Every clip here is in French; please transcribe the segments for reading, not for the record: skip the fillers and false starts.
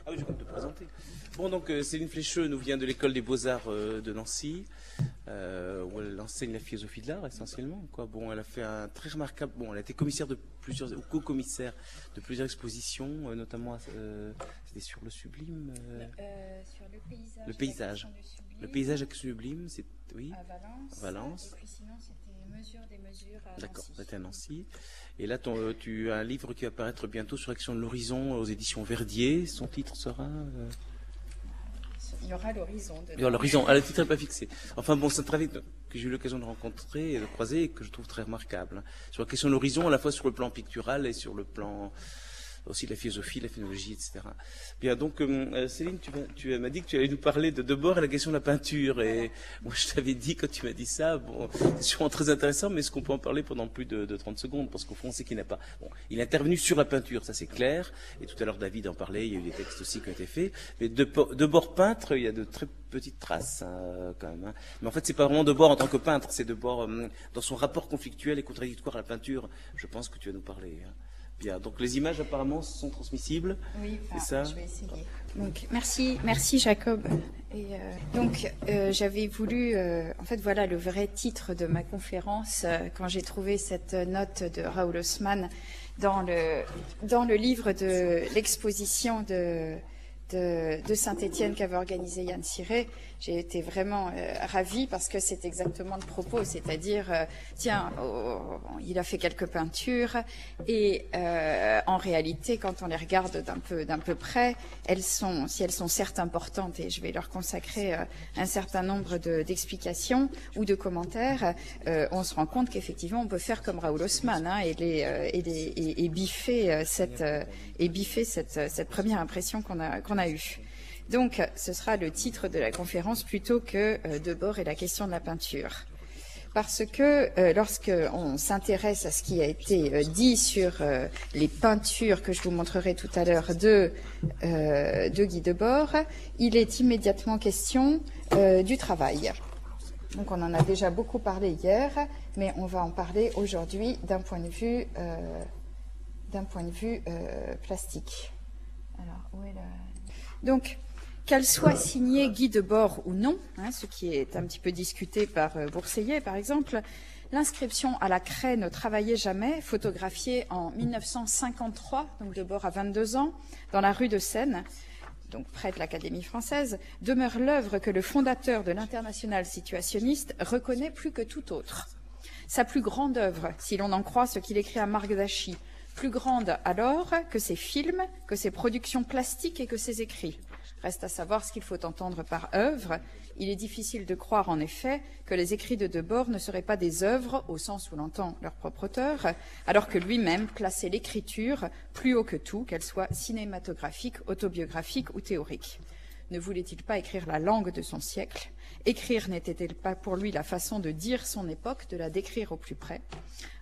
Ah oui, je vais te présenter. Bon, donc Céline Flécheux nous vient de l'école des Beaux-Arts de Nancy, où elle enseigne la philosophie de l'art essentiellement. Quoi. Bon, elle a fait un très remarquable. Bon, elle a été commissaire de plusieurs, ou co-commissaire de plusieurs expositions, notamment c'était sur le sublime. Sur le paysage. Le paysage. Le paysage avec sublime, c'est oui. À Valence. Valence. Et puis sinon, c'était Mesure des mesures à Nancy. D'accord, c'était à Nancy. Et là, tu as un livre qui va paraître bientôt sur Action de l'Horizon aux éditions Verdier. Son titre sera Il y aura l'horizon. Il y aura l'horizon. Ah, le titre n'est pas fixé. Enfin bon, c'est un travail que j'ai eu l'occasion de rencontrer et de croiser et que je trouve très remarquable. Sur la question de l'horizon, à la fois sur le plan pictural et sur le plan aussi de la philosophie, de la phénologie, etc. Bien, donc, Céline, tu m'as dit que tu allais nous parler de Debord et la question de la peinture. Et moi, je t'avais dit, quand tu m'as dit ça, bon, c'est sûrement très intéressant, mais est-ce qu'on peut en parler pendant plus de 30 secondes? Parce qu'au fond, c'est qu'il n'a pas... Bon, il est intervenu sur la peinture, ça c'est clair. Et tout à l'heure, David en parlait, il y a eu des textes aussi qui ont été faits. Mais Debord peintre, il y a de très petites traces, quand même. Hein. Mais en fait, c'est pas vraiment Debord en tant que peintre, c'est Debord dans son rapport conflictuel et contradictoire à la peinture. Je pense que tu vas nous parler. Hein. Bien, donc les images apparemment sont transmissibles. Oui, ça je vais essayer. Donc merci Jacob. Et donc j'avais voulu, en fait voilà le vrai titre de ma conférence quand j'ai trouvé cette note de Raoul Haussmann dans le livre de l'exposition de Saint-Étienne qu'avait organisé Yann Ciré. J'ai été vraiment ravie parce que c'est exactement le propos, c'est-à-dire il a fait quelques peintures et en réalité quand on les regarde d'un peu près, si elles sont certes importantes et je vais leur consacrer un certain nombre d'explications ou de commentaires, on se rend compte qu'effectivement on peut faire comme Raoul Haussmann et biffer cette première impression qu'on a eue. Donc, ce sera le titre de la conférence plutôt que Debord et la question de la peinture. Parce que lorsqu'on s'intéresse à ce qui a été dit sur les peintures que je vous montrerai tout à l'heure de Guy Debord, il est immédiatement question du travail. Donc, on en a déjà beaucoup parlé hier, mais on va en parler aujourd'hui d'un point de vue plastique. Alors, où est donc, qu'elle soit signée Guy Debord ou non, ce qui est un petit peu discuté par Bourseillet par exemple, l'inscription à la craie ne travaillait jamais, photographiée en 1953, donc Debord a 22 ans, dans la rue de Seine, donc près de l'Académie française, demeure l'œuvre que le fondateur de l'Internationale situationniste reconnaît plus que tout autre. Sa plus grande œuvre, si l'on en croit ce qu'il écrit à Marc Dachy, plus grande alors que ses films, que ses productions plastiques et que ses écrits. Reste à savoir ce qu'il faut entendre par œuvre. Il est difficile de croire en effet que les écrits de Debord ne seraient pas des œuvres, au sens où l'entend leur propre auteur, alors que lui-même plaçait l'écriture plus haut que tout, qu'elle soit cinématographique, autobiographique ou théorique. Ne voulait-il pas écrire la langue de son siècle? Écrire n'était-elle pas pour lui la façon de dire son époque, de la décrire au plus près?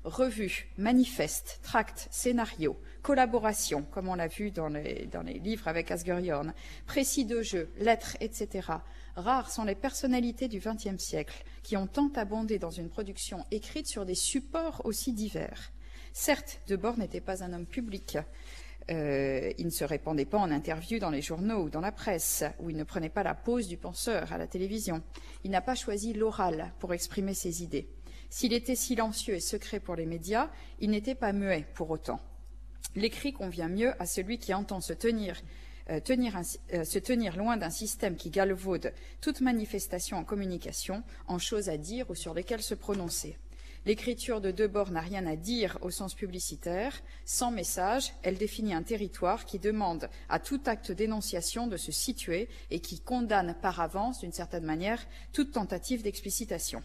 Revues, manifestes, tracts, scénarios, collaborations, comme on l'a vu dans les livres avec Asger-Jorn, précis de jeux, lettres, etc. Rares sont les personnalités du XXe siècle qui ont tant abondé dans une production écrite sur des supports aussi divers. Certes, Debord n'était pas un homme public. Il ne se répandait pas en interview dans les journaux ou dans la presse, où il ne prenait pas la pose du penseur à la télévision. Il n'a pas choisi l'oral pour exprimer ses idées. S'il était silencieux et secret pour les médias, il n'était pas muet pour autant. L'écrit convient mieux à celui qui entend se tenir loin d'un système qui galvaude toute manifestation en communication, en choses à dire ou sur lesquelles se prononcer. L'écriture de Debord n'a rien à dire au sens publicitaire. Sans message, elle définit un territoire qui demande à tout acte d'énonciation de se situer et qui condamne par avance, d'une certaine manière, toute tentative d'explicitation.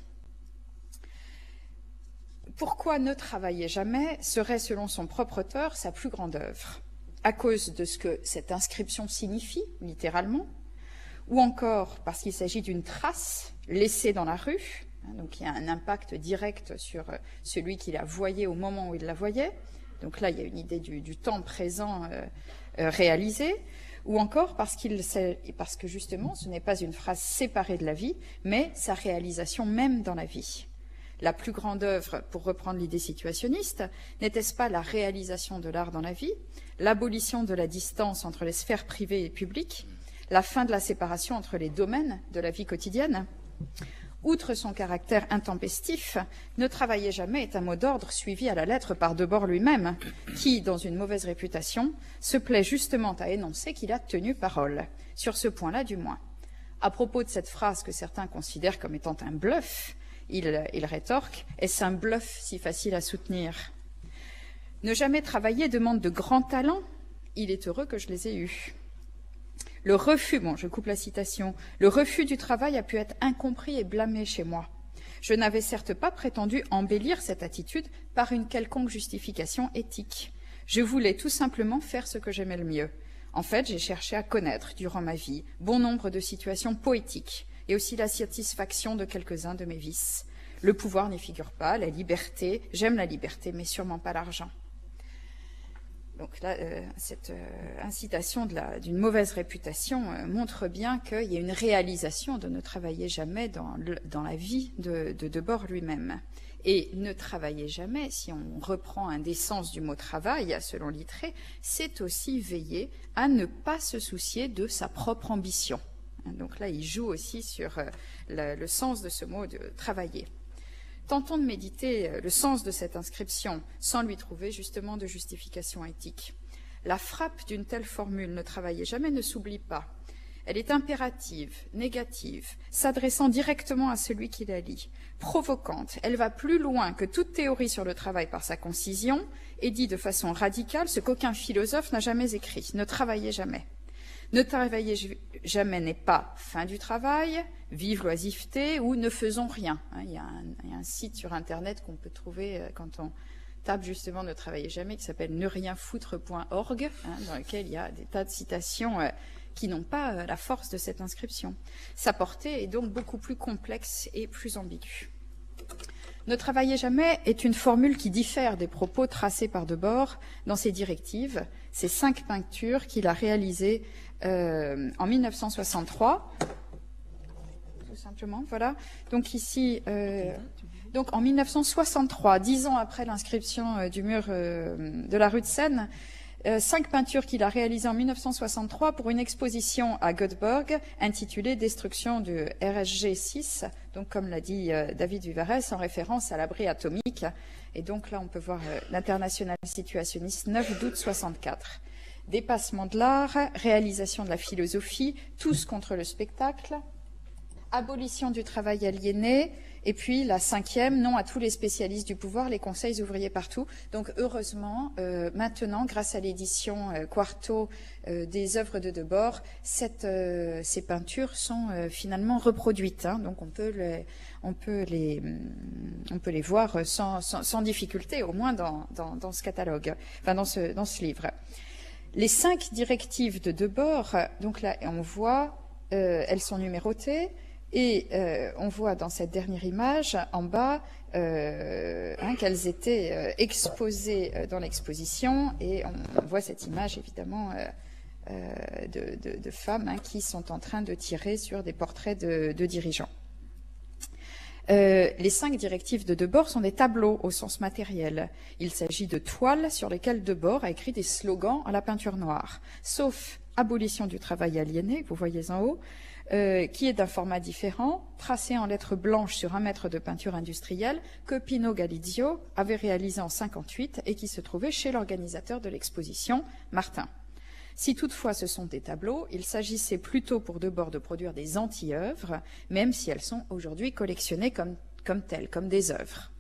Pourquoi ne travailler jamais serait, selon son propre auteur, sa plus grande œuvre? À cause de ce que cette inscription signifie, littéralement, ou encore parce qu'il s'agit d'une trace laissée dans la rue, donc il y a un impact direct sur celui qui la voyait au moment où il la voyait. Donc là, il y a une idée du temps présent réalisé. Ou encore parce que justement, ce n'est pas une phrase séparée de la vie, mais sa réalisation même dans la vie. La plus grande œuvre, pour reprendre l'idée situationniste, n'était-ce pas la réalisation de l'art dans la vie? l'abolition de la distance entre les sphères privées et publiques, la fin de la séparation entre les domaines de la vie quotidienne. Outre son caractère intempestif, ne travaillez jamais est un mot d'ordre suivi à la lettre par Debord lui-même, qui, dans une mauvaise réputation, se plaît justement à énoncer qu'il a tenu parole, sur ce point-là du moins. À propos de cette phrase que certains considèrent comme étant un bluff, il rétorque « Est-ce un bluff si facile à soutenir ?» Ne jamais travailler demande de grands talents. Il est heureux que je les ai eus. Le refus, je coupe la citation, le refus du travail a pu être incompris et blâmé chez moi. Je n'avais certes pas prétendu embellir cette attitude par une quelconque justification éthique. Je voulais tout simplement faire ce que j'aimais le mieux. En fait, j'ai cherché à connaître, durant ma vie, bon nombre de situations poétiques et aussi la satisfaction de quelques-uns de mes vices. Le pouvoir n'y figure pas, la liberté, j'aime la liberté, mais sûrement pas l'argent. Donc là, cette incitation d'une mauvaise réputation montre bien qu'il y a une réalisation de ne travailler jamais dans la vie de Debord lui-même. Et ne travailler jamais, si on reprend un des sens du mot travail, selon Littré, c'est aussi veiller à ne pas se soucier de sa propre ambition. Donc là, il joue aussi sur le sens de ce mot de travailler. Tentons de méditer le sens de cette inscription sans lui trouver justement de justification éthique. La frappe d'une telle formule, ne travaillez jamais, ne s'oublie pas. Elle est impérative, négative, s'adressant directement à celui qui la lit, provocante. Elle va plus loin que toute théorie sur le travail par sa concision et dit de façon radicale ce qu'aucun philosophe n'a jamais écrit. Ne travaillez jamais. Ne travaillez jamais n'est pas fin du travail, vive l'oisiveté ou ne faisons rien. Il y a un site sur Internet qu'on peut trouver quand on tape justement ne travaillez jamais qui s'appelle nerienfoutre.org, dans lequel il y a des tas de citations qui n'ont pas la force de cette inscription. Sa portée est donc beaucoup plus complexe et plus ambiguë. Ne travaillez jamais est une formule qui diffère des propos tracés par Debord dans ses directives, ces 5 peintures qu'il a réalisées en 1963. Tout simplement, voilà. Donc ici, donc en 1963, 10 ans après l'inscription du mur de la rue de Seine, 5 peintures qu'il a réalisées en 1963 pour une exposition à Göteborg intitulée « Destruction du RSG 6 », donc comme l'a dit David Vivarès, en référence à l'abri atomique. Et donc là, on peut voir l'International situationniste 9 d'août 64. Dépassement de l'art, réalisation de la philosophie, tous contre le spectacle, abolition du travail aliéné, et puis la 5e, non à tous les spécialistes du pouvoir, les conseils ouvriers partout. Donc heureusement, maintenant, grâce à l'édition Quarto des œuvres de Debord, ces peintures sont finalement reproduites. Donc on peut les voir sans difficulté, au moins dans ce catalogue, enfin dans ce livre. Les 5 directives de Debord, donc là on voit, elles sont numérotées. Et on voit dans cette dernière image, en bas, qu'elles étaient exposées dans l'exposition. Et on voit cette image, évidemment, de femmes qui sont en train de tirer sur des portraits de dirigeants. Les 5 directives de Debord sont des tableaux au sens matériel. Il s'agit de toiles sur lesquelles Debord a écrit des slogans à la peinture noire, sauf abolition du travail aliéné, que vous voyez en haut, qui est d'un format différent, tracé en lettres blanches sur 1 mètre de peinture industrielle, que Pino Galizio avait réalisé en 1958 et qui se trouvait chez l'organisateur de l'exposition, Martin. Si toutefois ce sont des tableaux, il s'agissait plutôt pour Debord de produire des anti-œuvres, même si elles sont aujourd'hui collectionnées comme telles, comme des œuvres.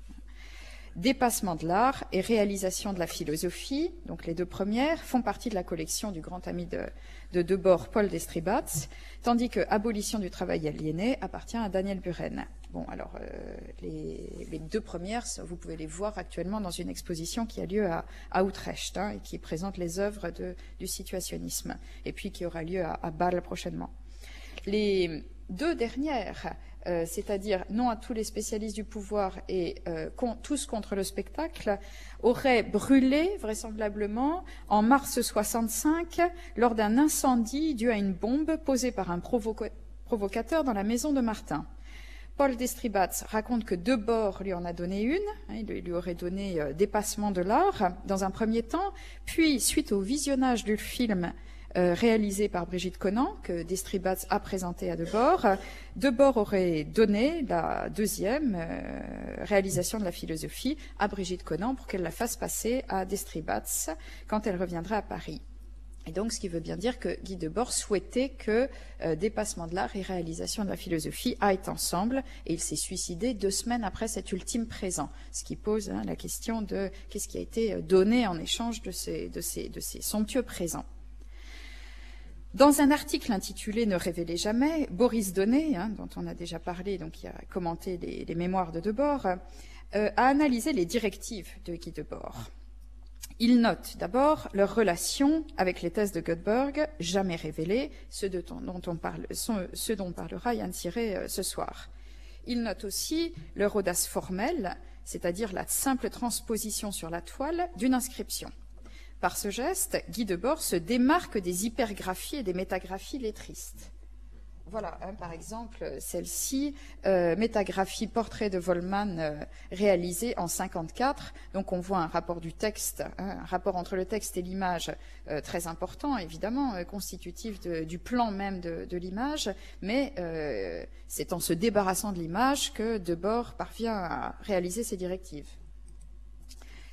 Dépassement de l'art et réalisation de la philosophie, donc les 2 premières, font partie de la collection du grand ami de Debord, Paul d'Estribats, tandis que Abolition du travail aliéné appartient à Daniel Buren. Bon, alors, les 2 premières, vous pouvez les voir actuellement dans une exposition qui a lieu à Utrecht, et qui présente les œuvres du situationnisme, et puis qui aura lieu à Bâle prochainement. Les 2 dernières, c'est-à-dire non à tous les spécialistes du pouvoir et tous contre le spectacle, auraient brûlé vraisemblablement en mars 65 lors d'un incendie dû à une bombe posée par un provocateur dans la maison de Martin. Paul d'Estribats raconte que Debord lui en a donné une, il lui aurait donné Dépassement de l'art dans un premier temps, puis suite au visionnage du film réalisé par Brigitte Conan, que d'Estribats a présenté à Debord, Debord aurait donné la deuxième réalisation de la philosophie à Brigitte Conan pour qu'elle la fasse passer à d'Estribats quand elle reviendra à Paris. Et donc, ce qui veut bien dire que Guy Debord souhaitait que Dépassement de l'art et réalisation de la philosophie aillent ensemble, et il s'est suicidé 2 semaines après cet ultime présent, ce qui pose la question de qu'est-ce qui a été donné en échange de ces somptueux présents. Dans un article intitulé « Ne révélez jamais », Boris Donnet, dont on a déjà parlé, donc qui a commenté les mémoires de Debord, a analysé les directives de Guy Debord. Il note d'abord leur relation avec les thèses de Göteborg, jamais révélées, ce dont parlera Yann Thierry ce soir. Il note aussi leur audace formelle, c'est-à-dire la simple transposition sur la toile d'une inscription. Par ce geste, Guy Debord se démarque des hypergraphies et des métagraphies lettristes. Voilà, par exemple, celle-ci, métagraphie portrait de Wollmann réalisée en 1954. Donc on voit un rapport du texte, un rapport entre le texte et l'image très important, évidemment, constitutif du plan même de l'image, mais c'est en se débarrassant de l'image que Debord parvient à réaliser ses directives.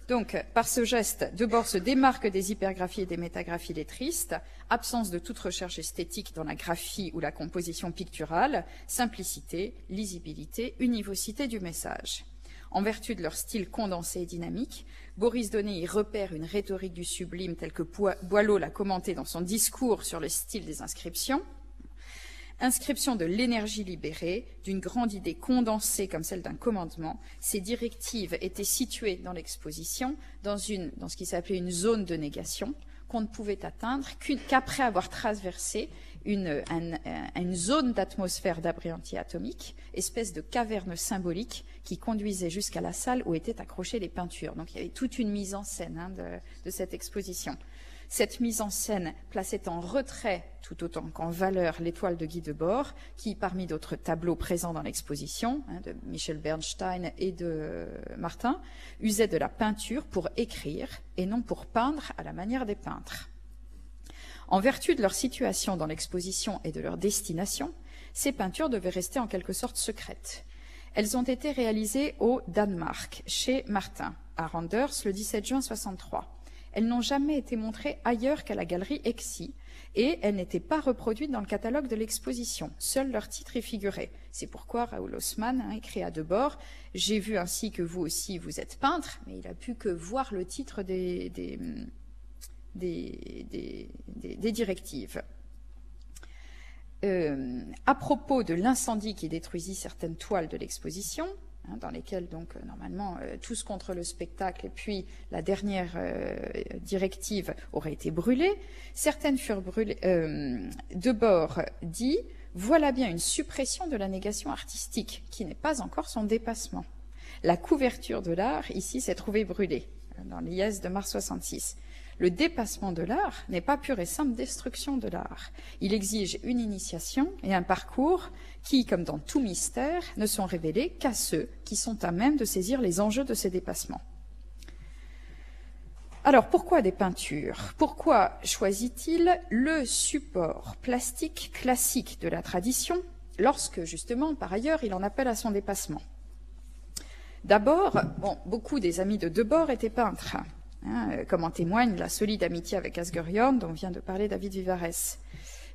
Donc, par ce geste, Debord se démarque des hypergraphies et des métagraphies lettristes, absence de toute recherche esthétique dans la graphie ou la composition picturale, simplicité, lisibilité, univocité du message. En vertu de leur style condensé et dynamique, Boris Donnet y repère une rhétorique du sublime telle que Boileau l'a commentée dans son discours sur le style des inscriptions. Inscription de l'énergie libérée, d'une grande idée condensée comme celle d'un commandement, ces directives étaient situées dans l'exposition, dans ce qui s'appelait une zone de négation, qu'on ne pouvait atteindre qu'après avoir traversé une zone d'atmosphère d'abri anti-atomique, espèce de caverne symbolique qui conduisait jusqu'à la salle où étaient accrochées les peintures. Donc il y avait toute une mise en scène de cette exposition. Cette mise en scène plaçait en retrait, tout autant qu'en valeur, l'étoile de Guy Debord, qui, parmi d'autres tableaux présents dans l'exposition, de Michel Bernstein et de Martin, usait de la peinture pour écrire et non pour peindre à la manière des peintres. En vertu de leur situation dans l'exposition et de leur destination, ces peintures devaient rester en quelque sorte secrètes. Elles ont été réalisées au Danemark, chez Martin, à Randers, le 17 juin 1963. Elles n'ont jamais été montrées ailleurs qu'à la galerie Exi et elles n'étaient pas reproduites dans le catalogue de l'exposition. Seul leur titre y figurait. C'est pourquoi Raoul Haussmann écrit à Debord « J'ai vu ainsi que vous aussi vous êtes peintre », mais il a pu que voir le titre des directives. À propos de l'incendie qui détruisit certaines toiles de l'exposition, dans lesquels, donc, normalement, tous contre le spectacle et puis la dernière directive aurait été brûlée. Certaines furent brûlées. Debord dit « Voilà bien une suppression de la négation artistique, qui n'est pas encore son dépassement. La couverture de l'art, ici, s'est trouvée brûlée, dans l'IS de mars 66. Le dépassement de l'art n'est pas pure et simple destruction de l'art. Il exige une initiation et un parcours qui, comme dans tout mystère, ne sont révélés qu'à ceux qui sont à même de saisir les enjeux de ces dépassements. » Alors, pourquoi des peintures? Pourquoi choisit-il le support plastique classique de la tradition, lorsque, justement, par ailleurs, il en appelle à son dépassement? D'abord, beaucoup des amis de Debord étaient peintres, comme en témoigne la solide amitié avec Asgerion dont vient de parler David Vivarès.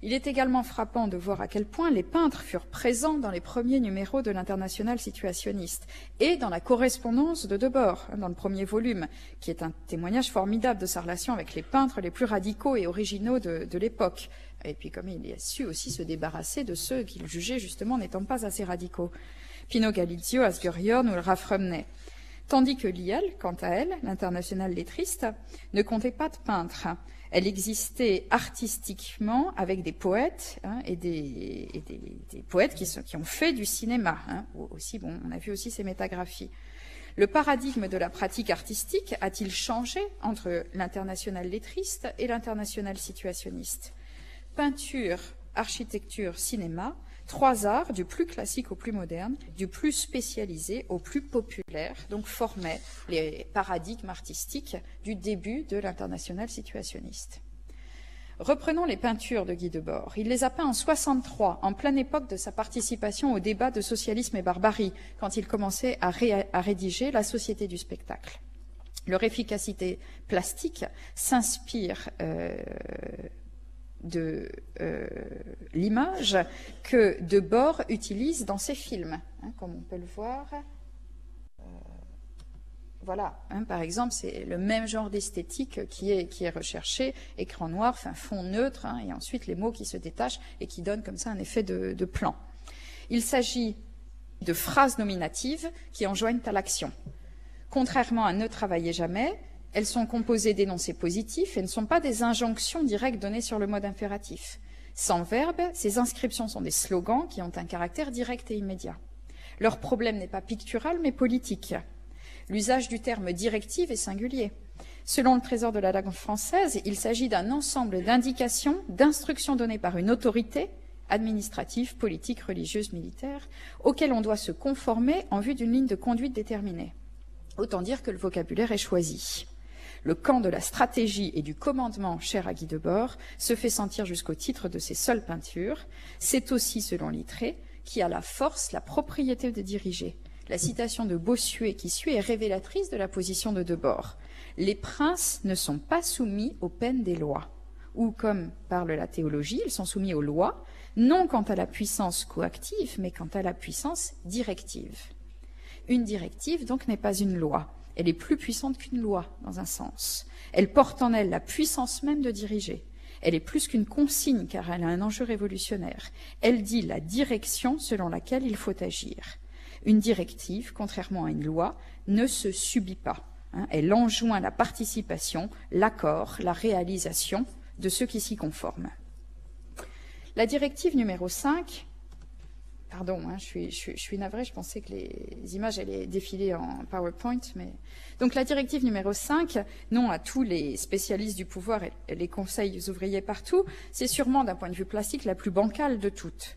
Il est également frappant de voir à quel point les peintres furent présents dans les premiers numéros de l'Internationale situationniste et dans la correspondance de Debord, dans le premier volume, qui est un témoignage formidable de sa relation avec les peintres les plus radicaux et originaux de l'époque. Et puis comme il a su aussi se débarrasser de ceux qu'il jugeait justement n'étant pas assez radicaux. Pino Galizio, Asgerion ou Raph Rumney. Tandis que l'IL, quant à elle, l'Internationale lettriste, ne comptait pas de peintres. Elle existait artistiquement avec des poètes et des poètes qui ont fait du cinéma. Aussi, on a vu aussi ces métagraphies. Le paradigme de la pratique artistique a-t-il changé entre l'Internationale lettriste et l'Internationale situationniste? Peinture, architecture, cinéma 3 arts, du plus classique au plus moderne, du plus spécialisé au plus populaire, donc formaient les paradigmes artistiques du début de l'international situationniste. Reprenons les peintures de Guy Debord. Il les a peints en 63, en pleine époque de sa participation au débat de socialisme et barbarie, quand il commençait à rédiger La Société du spectacle. Leur efficacité plastique s'inspire de l'image que Debord utilise dans ses films, comme on peut le voir. Voilà, par exemple, c'est le même genre d'esthétique qui est recherché, écran noir, fond neutre, et ensuite les mots qui se détachent et qui donnent comme ça un effet de plan. Il s'agit de phrases nominatives qui enjoignent à l'action. Contrairement à Ne travaillez jamais, elles sont composées d'énoncés positifs et ne sont pas des injonctions directes données sur le mode impératif. Sans verbe, ces inscriptions sont des slogans qui ont un caractère direct et immédiat. Leur problème n'est pas pictural, mais politique. L'usage du terme directive est singulier. Selon le Trésor de la langue française, il s'agit d'un ensemble d'indications, d'instructions données par une autorité administrative, politique, religieuse, militaire, auxquelles on doit se conformer en vue d'une ligne de conduite déterminée. Autant dire que le vocabulaire est choisi. Le camp de la stratégie et du commandement, cher à Guy Debord, se fait sentir jusqu'au titre de ses seules peintures. C'est aussi, selon Littré, qui a la force, la propriété de diriger. La citation de Bossuet qui suit est révélatrice de la position de Debord. Les princes ne sont pas soumis aux peines des lois. Ou, comme parle la théologie, ils sont soumis aux lois, non quant à la puissance coactive, mais quant à la puissance directive. Une directive, donc, n'est pas une loi. Elle est plus puissante qu'une loi, dans un sens. Elle porte en elle la puissance même de diriger. Elle est plus qu'une consigne, car elle a un enjeu révolutionnaire. Elle dit la direction selon laquelle il faut agir. Une directive, contrairement à une loi, ne se subit pas. Elle enjoint la participation, l'accord, la réalisation de ceux qui s'y conforment. La directive numéro 5, pardon, je suis navrée, je pensais que les images allaient défiler en PowerPoint, mais... Donc la directive numéro 5, non à tous les spécialistes du pouvoir et les conseils ouvriers partout, c'est sûrement d'un point de vue plastique la plus bancale de toutes.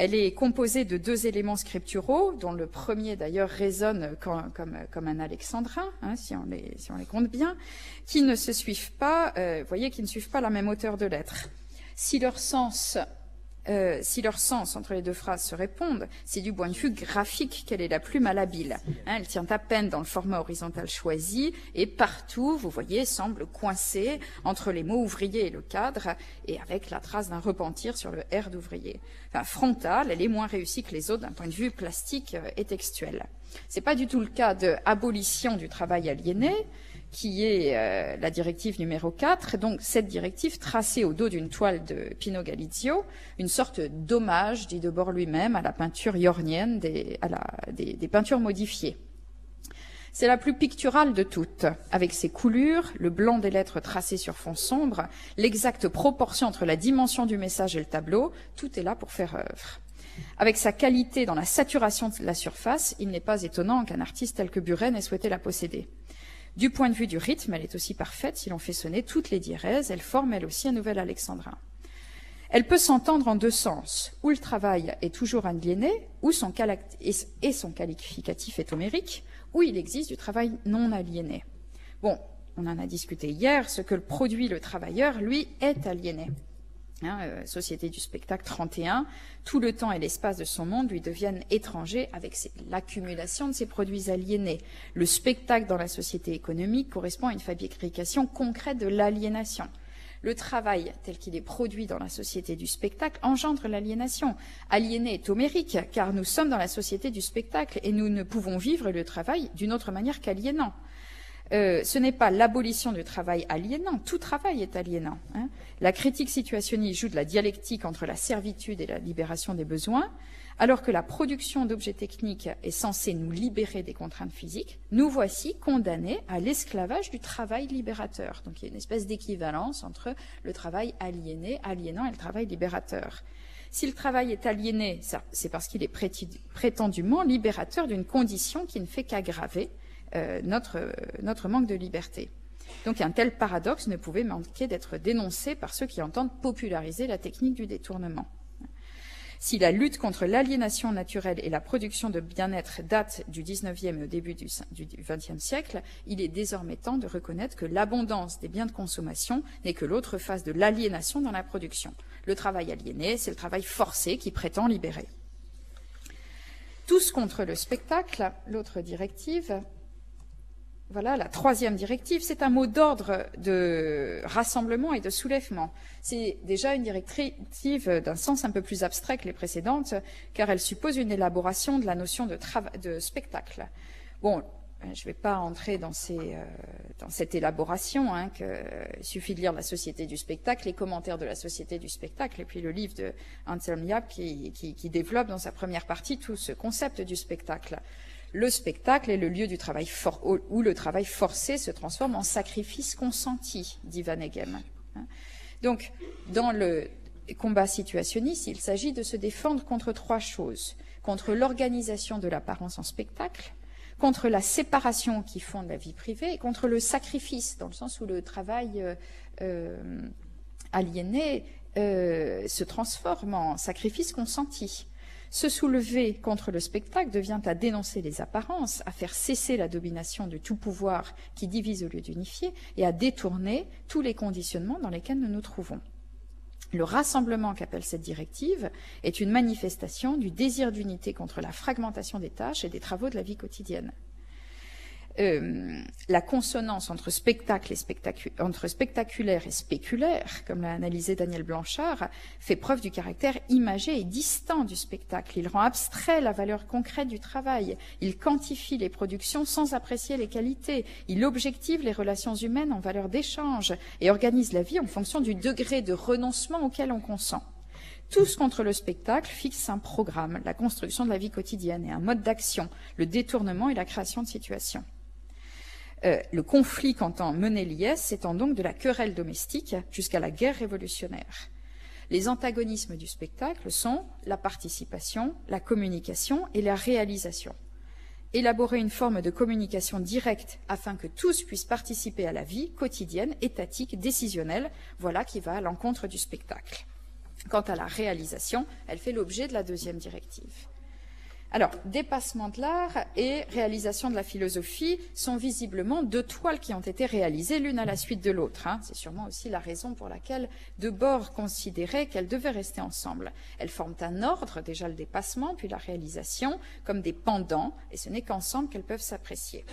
Elle est composée de 2 éléments scripturaux, dont le premier d'ailleurs résonne comme un alexandrin, si on les compte bien, qui ne se suivent pas, qui ne suivent pas la même hauteur de lettres. Si leur sens entre les 2 phrases se répondent, c'est du point de vue graphique qu'elle est la plus malhabile. Elle tient à peine dans le format horizontal choisi et partout, vous voyez, semble coincée entre les mots ouvrier et le cadre et avec la trace d'un repentir sur le R d'ouvrier. Frontale, elle est moins réussie que les autres d'un point de vue plastique et textuel. C'est pas du tout le cas de abolition du travail aliéné, qui est la directive numéro 4, donc cette directive tracée au dos d'une toile de Pino Galizio, une sorte d'hommage, dit Debord lui-même, à la peinture iornienne, des peintures modifiées. C'est la plus picturale de toutes, avec ses coulures, le blanc des lettres tracées sur fond sombre, l'exacte proportion entre la dimension du message et le tableau, tout est là pour faire œuvre. Avec sa qualité dans la saturation de la surface, il n'est pas étonnant qu'un artiste tel que Buren ait souhaité la posséder. Du point de vue du rythme, elle est aussi parfaite. Si l'on fait sonner toutes les diérèses, elle forme elle aussi un nouvel alexandrin. Elle peut s'entendre en 2 sens. Ou le travail est toujours aliéné, ou son qualificatif est homérique, ou il existe du travail non aliéné. Bon, on en a discuté hier, ce que produit le travailleur, lui, est aliéné. Société du spectacle 31, tout le temps et l'espace de son monde lui deviennent étrangers avec l'accumulation de ces produits aliénés. Le spectacle dans la société économique correspond à une fabrication concrète de l'aliénation. Le travail tel qu'il est produit dans la société du spectacle engendre l'aliénation. Aliéné est homérique, car nous sommes dans la société du spectacle et nous ne pouvons vivre le travail d'une autre manière qu'aliénant. Ce n'est pas l'abolition du travail aliénant, tout travail est aliénant. La critique situationniste joue de la dialectique entre la servitude et la libération des besoins, alors que la production d'objets techniques est censée nous libérer des contraintes physiques. Nous voici condamnés à l'esclavage du travail libérateur. Donc il y a une espèce d'équivalence entre le travail aliénant et le travail libérateur. Si le travail est aliéné, c'est parce qu'il est prétendument libérateur d'une condition qui ne fait qu'aggraver notre manque de liberté. Donc un tel paradoxe ne pouvait manquer d'être dénoncé par ceux qui entendent populariser la technique du détournement. Si la lutte contre l'aliénation naturelle et la production de bien-être date du XIXe et au début du XXe siècle, il est désormais temps de reconnaître que l'abondance des biens de consommation n'est que l'autre face de l'aliénation dans la production. Le travail aliéné, c'est le travail forcé qui prétend libérer. Tous contre le spectacle, l'autre directive. Voilà, la troisième directive, c'est un mot d'ordre de rassemblement et de soulèvement. C'est déjà une directive d'un sens un peu plus abstrait que les précédentes, car elle suppose une élaboration de la notion de spectacle. Bon, je ne vais pas entrer dans cette élaboration, hein, il suffit de lire La Société du spectacle, les commentaires de La Société du spectacle, et puis le livre de Anselm Jaap qui développe dans sa première partie tout ce concept du spectacle. Le spectacle est le lieu du travail où le travail forcé se transforme en sacrifice consenti, dit Van Eghem. Donc, dans le combat situationniste, il s'agit de se défendre contre trois choses. Contre l'organisation de l'apparence en spectacle, contre la séparation qui fonde la vie privée, et contre le sacrifice, dans le sens où le travail aliéné se transforme en sacrifice consenti. Se soulever contre le spectacle devient à dénoncer les apparences, à faire cesser la domination de tout pouvoir qui divise au lieu d'unifier et à détourner tous les conditionnements dans lesquels nous nous trouvons. Le rassemblement qu'appelle cette directive est une manifestation du désir d'unité contre la fragmentation des tâches et des travaux de la vie quotidienne. La consonance entre spectacle et entre spectaculaire et spéculaire, comme l'a analysé Daniel Blanchard, fait preuve du caractère imagé et distant du spectacle. Il rend abstrait la valeur concrète du travail. Il quantifie les productions sans apprécier les qualités. Il objective les relations humaines en valeur d'échange et organise la vie en fonction du degré de renoncement auquel on consent. Tous contre le spectacle fixent un programme, la construction de la vie quotidienne et un mode d'action, le détournement et la création de situations. Le conflit qu'entend mener l'IS s'étend donc de la querelle domestique jusqu'à la guerre révolutionnaire. Les antagonismes du spectacle sont la participation, la communication et la réalisation. Élaborer une forme de communication directe afin que tous puissent participer à la vie quotidienne, étatique, décisionnelle, voilà qui va à l'encontre du spectacle. Quant à la réalisation, elle fait l'objet de la deuxième directive. Alors, dépassement de l'art et réalisation de la philosophie sont visiblement deux toiles qui ont été réalisées l'une à la suite de l'autre. Hein. C'est sûrement aussi la raison pour laquelle Debord considérait qu'elles devaient rester ensemble. Elles forment un ordre, déjà le dépassement, puis la réalisation, comme des pendants, et ce n'est qu'ensemble qu'elles peuvent s'apprécier.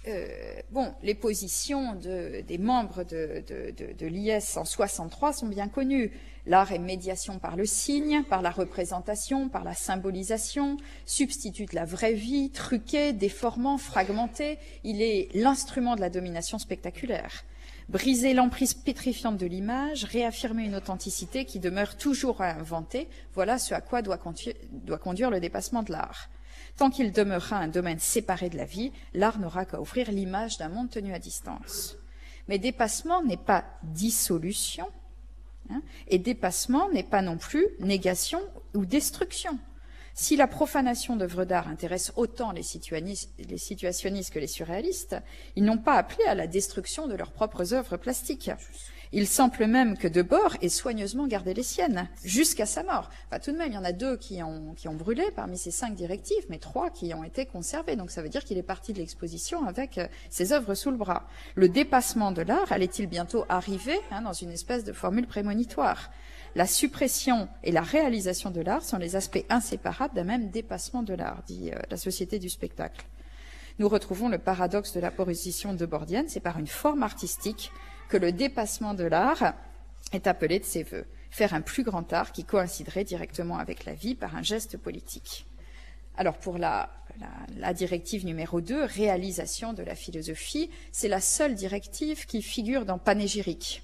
Les positions des membres de l'IS en 63 sont bien connues. L'art est médiation par le signe, par la représentation, par la symbolisation, substitue de la vraie vie, truqué, déformant, fragmenté. Il est l'instrument de la domination spectaculaire. Briser l'emprise pétrifiante de l'image, réaffirmer une authenticité qui demeure toujours à inventer, voilà ce à quoi doit conduire le dépassement de l'art. Tant qu'il demeurera un domaine séparé de la vie, l'art n'aura qu'à offrir l'image d'un monde tenu à distance. Mais dépassement n'est pas dissolution, hein, et dépassement n'est pas non plus négation ou destruction. Si la profanation d'œuvres d'art intéresse autant les situationnistes que les surréalistes, ils n'ont pas appelé à la destruction de leurs propres œuvres plastiques. Il semble même que Debord ait soigneusement gardé les siennes, jusqu'à sa mort. Enfin, tout de même, il y en a 2 qui ont brûlé parmi ces 5 directives, mais 3 qui ont été conservées. Donc ça veut dire qu'il est parti de l'exposition avec ses œuvres sous le bras. Le dépassement de l'art allait-il bientôt arriver, hein, dans une espèce de formule prémonitoire? La suppression et la réalisation de l'art sont les aspects inséparables d'un même dépassement de l'art, dit la Société du spectacle. Nous retrouvons le paradoxe de la position debordienne, c'est par une forme artistique que le dépassement de l'art est appelé de ses vœux, faire un plus grand art qui coïnciderait directement avec la vie par un geste politique. Alors pour la directive numéro 2, réalisation de la philosophie, c'est la seule directive qui figure dans Panégyrique.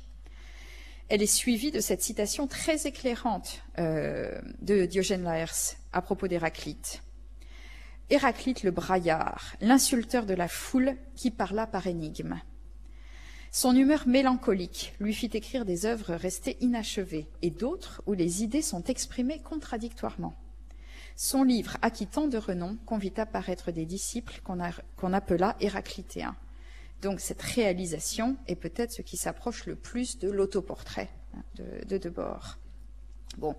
Elle est suivie de cette citation très éclairante de Diogène Laërce à propos d'Héraclite. Héraclite le braillard, l'insulteur de la foule qui parla par énigme. Son humeur mélancolique lui fit écrire des œuvres restées inachevées et d'autres où les idées sont exprimées contradictoirement. Son livre acquit tant de renom qu'on vit apparaître des disciples qu'on appela héraclitéens. Donc cette réalisation est peut-être ce qui s'approche le plus de l'autoportrait de Debord. Bon,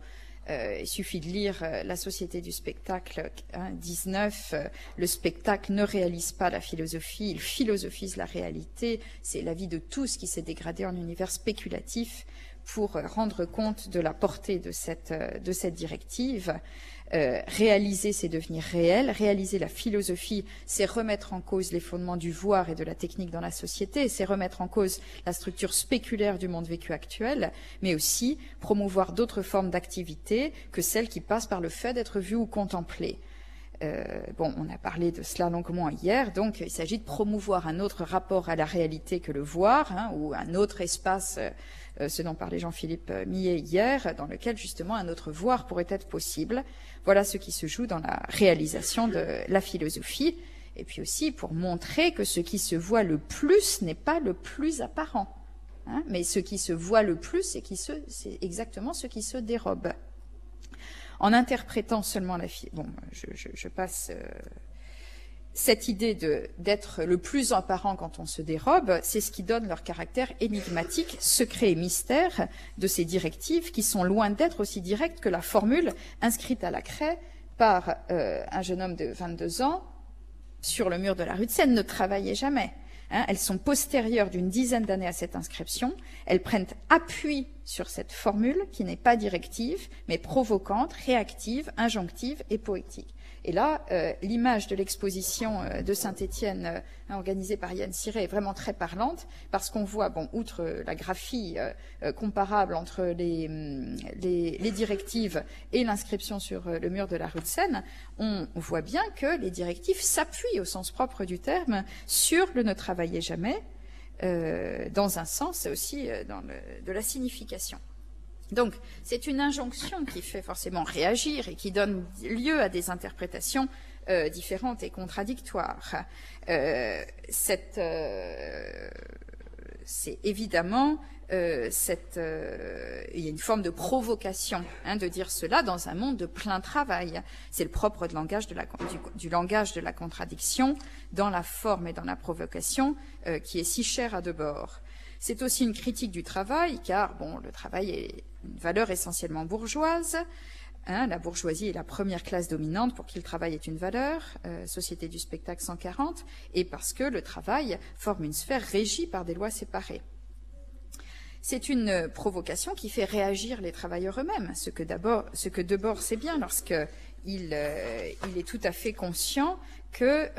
il suffit de lire La Société du spectacle 19, le spectacle ne réalise pas la philosophie, il philosophise la réalité, c'est la vie de tous qui s'est dégradé en univers spéculatif pour rendre compte de la portée de cette directive. Réaliser, c'est devenir réel. Réaliser la philosophie, c'est remettre en cause les fondements du voir et de la technique dans la société, c'est remettre en cause la structure spéculaire du monde vécu actuel, mais aussi promouvoir d'autres formes d'activité que celles qui passent par le fait d'être vues ou contemplées. Bon, on a parlé de cela longuement hier, donc il s'agit de promouvoir un autre rapport à la réalité que le voir, ou un autre espace, ce dont parlait Jean-Philippe Millet hier, dans lequel justement un autre voir pourrait être possible. Voilà ce qui se joue dans la réalisation de la philosophie, et puis aussi pour montrer que ce qui se voit le plus n'est pas le plus apparent, mais ce qui se voit le plus, c'est exactement ce qui se dérobe. En interprétant seulement la bon, je passe cette idée d'être le plus apparent quand on se dérobe, c'est ce qui donne leur caractère énigmatique, secret et mystère de ces directives qui sont loin d'être aussi directes que la formule inscrite à la craie par un jeune homme de 22 ans sur le mur de la rue de Seine, ne travaillez jamais. Elles sont postérieures d'une dizaine d'années à cette inscription. Elles prennent appui sur cette formule qui n'est pas directive, mais provocante, réactive, injonctive et poétique. Et là, l'image de l'exposition de Saint-Étienne organisée par Yann Siré est vraiment très parlante parce qu'on voit, bon, outre la graphie comparable entre les directives et l'inscription sur le mur de la rue de Seine, on voit bien que les directives s'appuient au sens propre du terme sur le ne travaillez jamais, dans un sens aussi de la signification. Donc, c'est une injonction qui fait forcément réagir et qui donne lieu à des interprétations différentes et contradictoires. C'est évidemment il y a une forme de provocation de dire cela dans un monde de plein travail. C'est le propre du langage de la contradiction dans la forme et dans la provocation qui est si cher à Debord. C'est aussi une critique du travail, car bon, le travail est une valeur essentiellement bourgeoise. La bourgeoisie est la première classe dominante pour qui le travail est une valeur, Société du spectacle 140, et parce que le travail forme une sphère régie par des lois séparées. C'est une provocation qui fait réagir les travailleurs eux-mêmes, ce que Debord sait bien lorsqu'il est tout à fait conscient que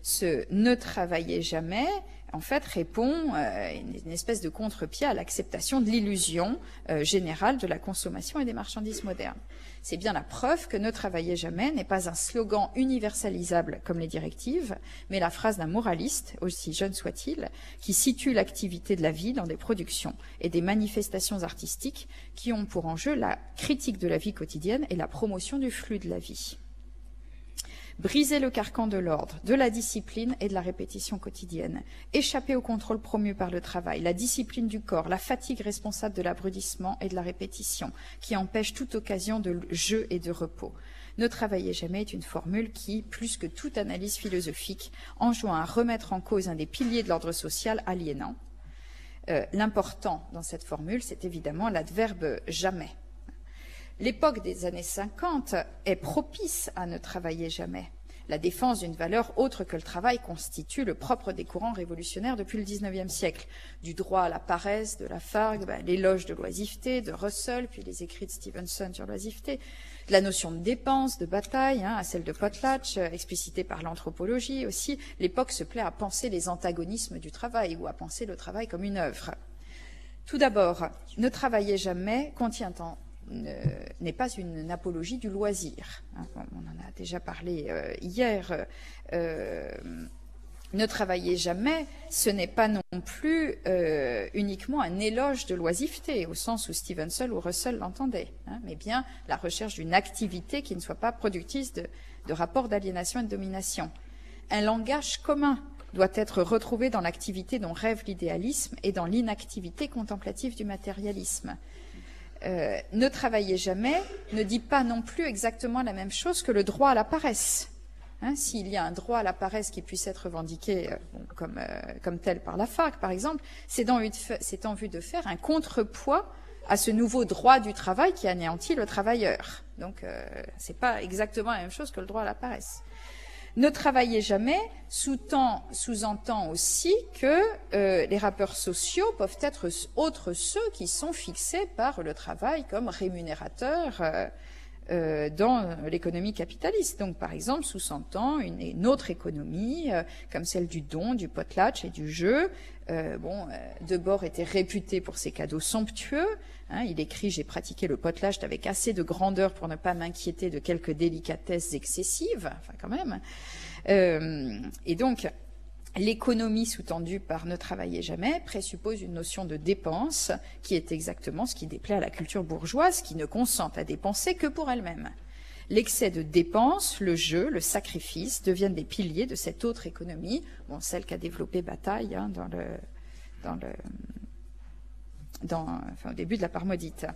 ce « ne travaillez jamais » en fait, répond une espèce de contre-pied à l'acceptation de l'illusion générale de la consommation et des marchandises modernes. C'est bien la preuve que « ne travaillez jamais » n'est pas un slogan universalisable comme les directives, mais la phrase d'un moraliste, aussi jeune soit-il, qui situe l'activité de la vie dans des productions et des manifestations artistiques qui ont pour enjeu la critique de la vie quotidienne et la promotion du flux de la vie. Briser le carcan de l'ordre, de la discipline et de la répétition quotidienne, échapper au contrôle promu par le travail, la discipline du corps, la fatigue responsable de l'abrutissement et de la répétition, qui empêche toute occasion de jeu et de repos. Ne travaillez jamais est une formule qui, plus que toute analyse philosophique, enjoint à remettre en cause un des piliers de l'ordre social aliénant. L'important dans cette formule, c'est évidemment l'adverbe « jamais ». L'époque des années 50 est propice à ne travailler jamais. La défense d'une valeur autre que le travail constitue le propre des courants révolutionnaires depuis le XIXe siècle. Du droit à la paresse de Lafargue, l'éloge de l'oisiveté de Russell, puis les écrits de Stevenson sur l'oisiveté, de la notion de dépense, de bataille, à celle de Potlatch, explicitée par l'anthropologie aussi. L'époque se plaît à penser les antagonismes du travail ou à penser le travail comme une œuvre. Tout d'abord, ne travaillez jamais n'est pas une apologie du loisir. On en a déjà parlé hier. Ne travaillez jamais, ce n'est pas non plus uniquement un éloge de l'oisiveté, au sens où Stevenson ou Russell l'entendaient, mais bien la recherche d'une activité qui ne soit pas productrice de rapports d'aliénation et de domination. Un langage commun doit être retrouvé dans l'activité dont rêve l'idéalisme et dans l'inactivité contemplative du matérialisme. Ne travaillez jamais ne dit pas non plus exactement la même chose que le droit à la paresse. S'il y a un droit à la paresse qui puisse être revendiqué comme tel par Lafargue, par exemple, c'est en vue de faire un contrepoids à ce nouveau droit du travail qui anéantit le travailleur. Donc, c'est pas exactement la même chose que le droit à la paresse. Ne travailler jamais sous-entend aussi que les rapports sociaux peuvent être autres ceux qui sont fixés par le travail comme rémunérateurs dans l'économie capitaliste. Donc, par exemple, sous-entend une autre économie comme celle du don, du potlatch et du jeu. Debord était réputé pour ses cadeaux somptueux. Hein, il écrit « J'ai pratiqué le potlatch avec assez de grandeur pour ne pas m'inquiéter de quelques délicatesses excessives. » Enfin, quand même. Et donc, l'économie sous-tendue par « ne travailler jamais » présuppose une notion de dépense qui est exactement ce qui déplaît à la culture bourgeoise qui ne consent à dépenser que pour elle-même. L'excès de dépenses, le jeu, le sacrifice deviennent des piliers de cette autre économie, celle qu'a développée Bataille hein, au début de la part maudite.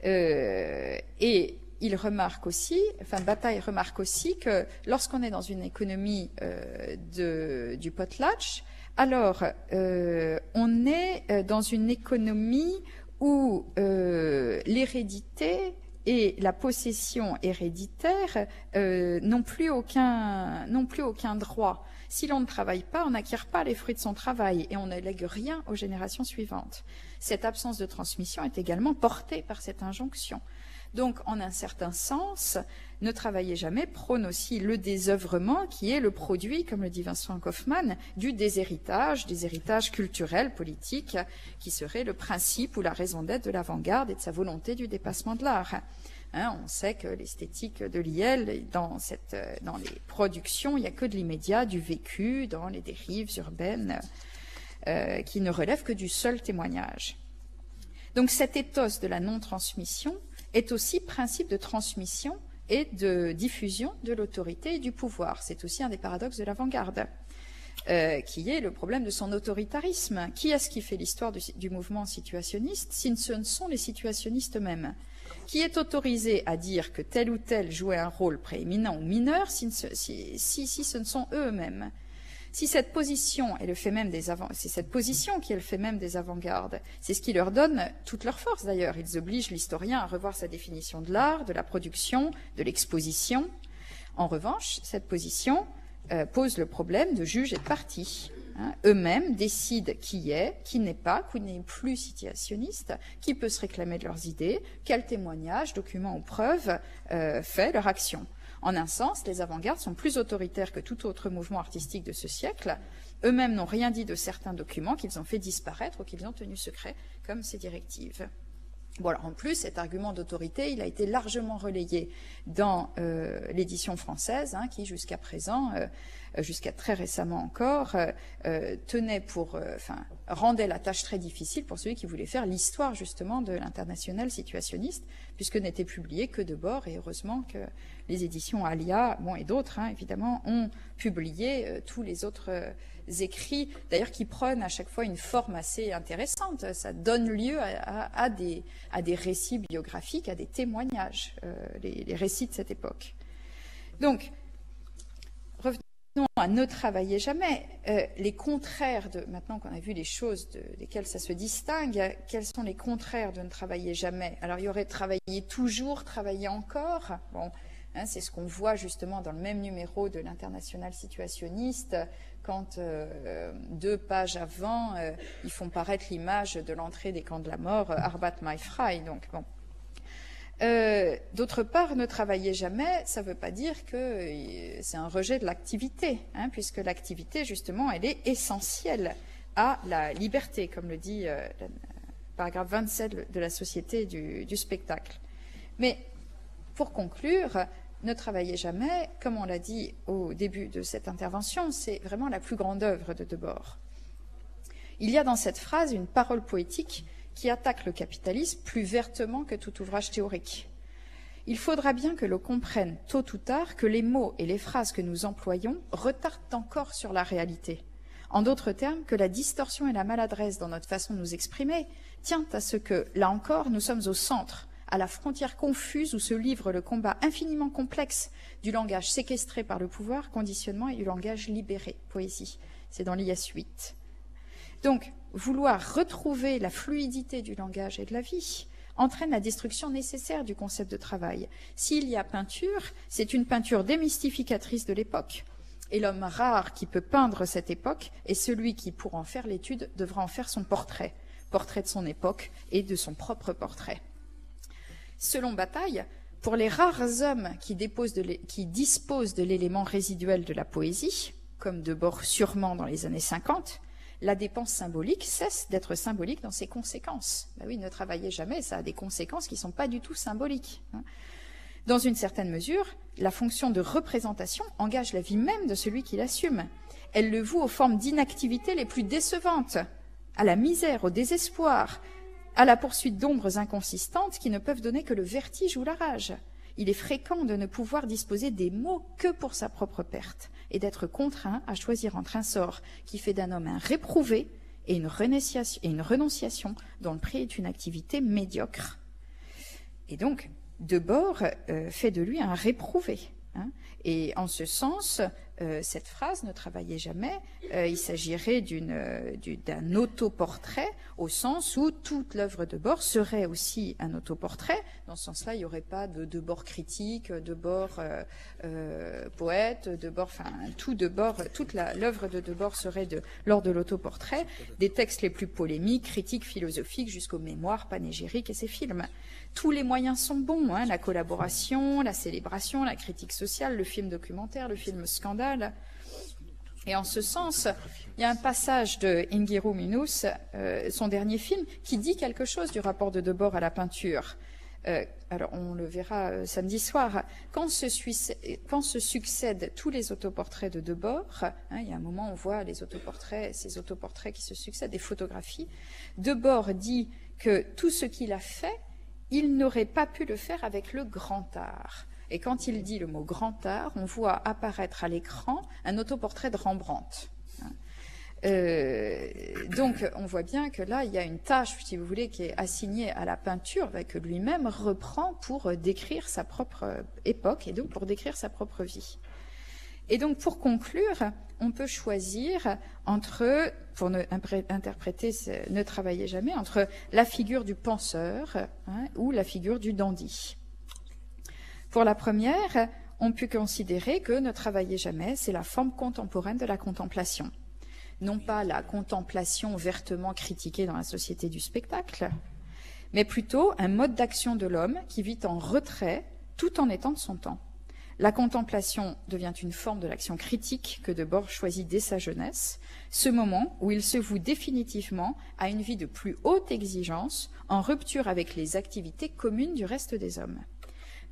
Et il remarque aussi, Bataille remarque aussi que lorsqu'on est dans une économie du potlatch, alors on est dans une économie où l'hérédité et la possession héréditaire n'ont plus aucun droit. Si l'on ne travaille pas, on n'acquiert pas les fruits de son travail et on ne lègue rien aux générations suivantes. Cette absence de transmission est également portée par cette injonction. Donc, en un certain sens, ne travailler jamais prône aussi le désœuvrement qui est le produit, comme le dit Vincent Kaufmann, du déshéritage, des héritages culturels, politiques, qui serait le principe ou la raison d'être de l'avant-garde et de sa volonté du dépassement de l'art. Hein, on sait que l'esthétique de Lyell, dans les productions, il n'y a que de l'immédiat, du vécu, dans les dérives urbaines, qui ne relèvent que du seul témoignage. Donc cet ethos de la non-transmission est aussi principe de transmission et de diffusion de l'autorité et du pouvoir. C'est aussi un des paradoxes de l'avant-garde, qui est le problème de son autoritarisme. Qui est-ce qui fait l'histoire du mouvement situationniste si ce ne sont les situationnistes eux-mêmes? Qui est autorisé à dire que tel ou tel jouait un rôle prééminent ou mineur si ce ne sont eux-mêmes? Si cette position est le fait même c'est cette position qui est le fait même des avant-gardes, c'est ce qui leur donne toute leur force d'ailleurs. Ils obligent l'historien à revoir sa définition de l'art, de la production, de l'exposition. En revanche, cette position pose le problème de juge et de partie. Hein. Eux-mêmes décident qui est, qui n'est pas, qui n'est plus situationniste, qui peut se réclamer de leurs idées, quel témoignage, document ou preuve fait leur action. En un sens, les avant-gardes sont plus autoritaires que tout autre mouvement artistique de ce siècle. Eux-mêmes n'ont rien dit de certains documents qu'ils ont fait disparaître ou qu'ils ont tenus secrets, comme ces directives. Bon, alors en plus, cet argument d'autorité, il a été largement relayé dans l'édition française, hein, qui jusqu'à présent, jusqu'à très récemment encore, rendait la tâche très difficile pour celui qui voulait faire l'histoire justement de l'international situationniste, puisque n'était publié que Debord, et heureusement que les éditions Alia, et d'autres, hein, évidemment, ont publié tous les autres écrits, d'ailleurs qui prennent à chaque fois une forme assez intéressante. Ça donne lieu à des récits biographiques, à des témoignages, les récits de cette époque. Donc, revenons à ne travailler jamais. Les contraires maintenant qu'on a vu les choses desquelles ça se distingue, quels sont les contraires de ne travailler jamais? Alors, il y aurait travailler toujours, travailler encore. Bon, hein, c'est ce qu'on voit justement dans le même numéro de l'International situationniste, quand 2 pages avant, ils font paraître l'image de l'entrée des camps de la mort, Arbat mai frei. Donc, bon. D'autre part, ne travailler jamais, ça ne veut pas dire que c'est un rejet de l'activité, hein, puisque l'activité, justement, elle est essentielle à la liberté, comme le dit le paragraphe 27 de la Société du spectacle. Mais, pour conclure, ne travailler jamais, comme on l'a dit au début de cette intervention, c'est vraiment la plus grande œuvre de Debord. Il y a dans cette phrase une parole poétique qui attaque le capitalisme plus vertement que tout ouvrage théorique. Il faudra bien que l'on comprenne tôt ou tard que les mots et les phrases que nous employons retardent encore sur la réalité. En d'autres termes, que la distorsion et la maladresse dans notre façon de nous exprimer tient à ce que, là encore, nous sommes au centre, à la frontière confuse où se livre le combat infiniment complexe du langage séquestré par le pouvoir, conditionnement, et du langage libéré, poésie. C'est dans l'IS 8. Donc, vouloir retrouver la fluidité du langage et de la vie, entraîne la destruction nécessaire du concept de travail. S'il y a peinture, c'est une peinture démystificatrice de l'époque. Et l'homme rare qui peut peindre cette époque est celui qui, pour en faire l'étude, devra en faire son portrait de son époque et de son propre portrait. Selon Bataille, pour les rares hommes qui disposent de l'élément résiduel de la poésie, comme Debord sûrement dans les années 50, la dépense symbolique cesse d'être symbolique dans ses conséquences. Ben oui, ne travaillez jamais, ça a des conséquences qui ne sont pas du tout symboliques. Dans une certaine mesure, la fonction de représentation engage la vie même de celui qui l'assume. Elle le voue aux formes d'inactivité les plus décevantes, à la misère, au désespoir, à la poursuite d'ombres inconsistantes qui ne peuvent donner que le vertige ou la rage. Il est fréquent de ne pouvoir disposer des mots que pour sa propre perte et d'être contraint à choisir entre un sort qui fait d'un homme un réprouvé et une renonciation dont le prix est une activité médiocre. Et donc, Debord fait de lui un réprouvé. Et en ce sens, cette phrase, ne travaillez jamais, il s'agirait d'un autoportrait au sens où toute l'œuvre de Debord serait aussi un autoportrait. Dans ce sens-là, il n'y aurait pas de Debord critique, Debord poète, Debord, enfin tout Debord, toute l'œuvre de Debord serait lors de l'autoportrait, des textes les plus polémiques, critiques, philosophiques, jusqu'aux mémoires panégyriques et ses films. Tous les moyens sont bons, la collaboration, la célébration, la critique sociale, le film documentaire, le film scandale. Et en ce sens, il y a un passage de Ingiru Minus, son dernier film, qui dit quelque chose du rapport de Debord à la peinture. Alors, on le verra samedi soir. Quand se succèdent tous les autoportraits de Debord, il y a un moment où on voit ces autoportraits qui se succèdent, des photographies, Debord dit que tout ce qu'il a fait, il n'aurait pas pu le faire avec le grand art. Et quand il dit le mot grand art, on voit apparaître à l'écran un autoportrait de Rembrandt. Donc, on voit bien que là, il y a une tâche, si vous voulez, qui est assignée à la peinture, que lui-même reprend pour décrire sa propre époque et donc pour décrire sa propre vie. Et donc, pour conclure, on peut choisir entre, pour interpréter ne travaillez jamais, entre la figure du penseur ou la figure du dandy. Pour la première, on peut considérer que ne travaillez jamais, c'est la forme contemporaine de la contemplation. Non pas la contemplation vertement critiquée dans la société du spectacle, mais plutôt un mode d'action de l'homme qui vit en retrait tout en étant de son temps. La contemplation devient une forme de l'action critique que Debord choisit dès sa jeunesse, ce moment où il se voue définitivement à une vie de plus haute exigence, en rupture avec les activités communes du reste des hommes.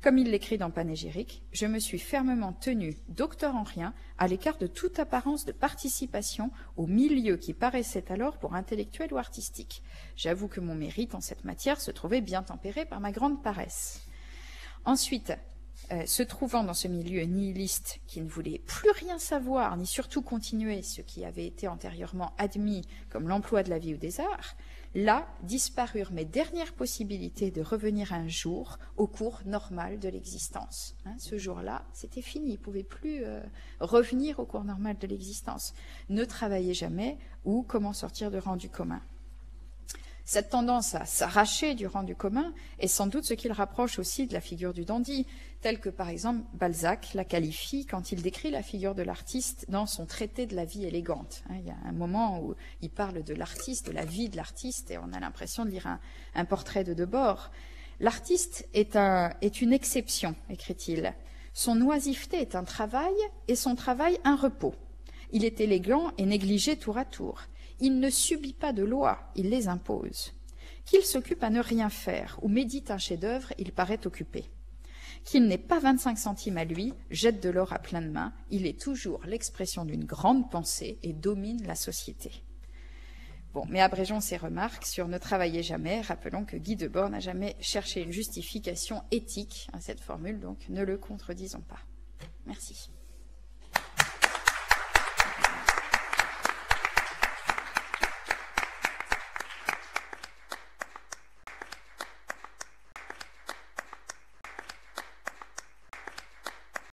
Comme il l'écrit dans Panégyrique, « Je me suis fermement tenu, docteur en rien, à l'écart de toute apparence de participation au milieu qui paraissait alors pour intellectuel ou artistique. J'avoue que mon mérite en cette matière se trouvait bien tempéré par ma grande paresse. » Ensuite, se trouvant dans ce milieu nihiliste qui ne voulait plus rien savoir, ni surtout continuer ce qui avait été antérieurement admis comme l'emploi de la vie ou des arts, là disparurent mes dernières possibilités de revenir un jour au cours normal de l'existence. Ce jour-là, c'était fini, il ne pouvait plus revenir au cours normal de l'existence. Ne travaillez jamais ou comment sortir du rang du commun. Cette tendance à s'arracher du rang du commun est sans doute ce qu'il rapproche aussi de la figure du dandy, telle que par exemple Balzac la qualifie quand il décrit la figure de l'artiste dans son traité de la vie élégante. Il y a un moment où il parle de l'artiste, de la vie de l'artiste, et on a l'impression de lire un portrait de Debord. L'artiste est une exception, écrit-il. Son oisiveté est un travail et son travail un repos. Il est élégant et négligé tour à tour. Il ne subit pas de lois, il les impose. Qu'il s'occupe à ne rien faire ou médite un chef-d'œuvre, il paraît occupé. Qu'il n'ait pas 25 centimes à lui, jette de l'or à pleines mains, il est toujours l'expression d'une grande pensée et domine la société. Bon, mais abrégeons ces remarques sur ne travaillez jamais. Rappelons que Guy Debord n'a jamais cherché une justification éthique à cette formule, donc ne le contredisons pas. Merci.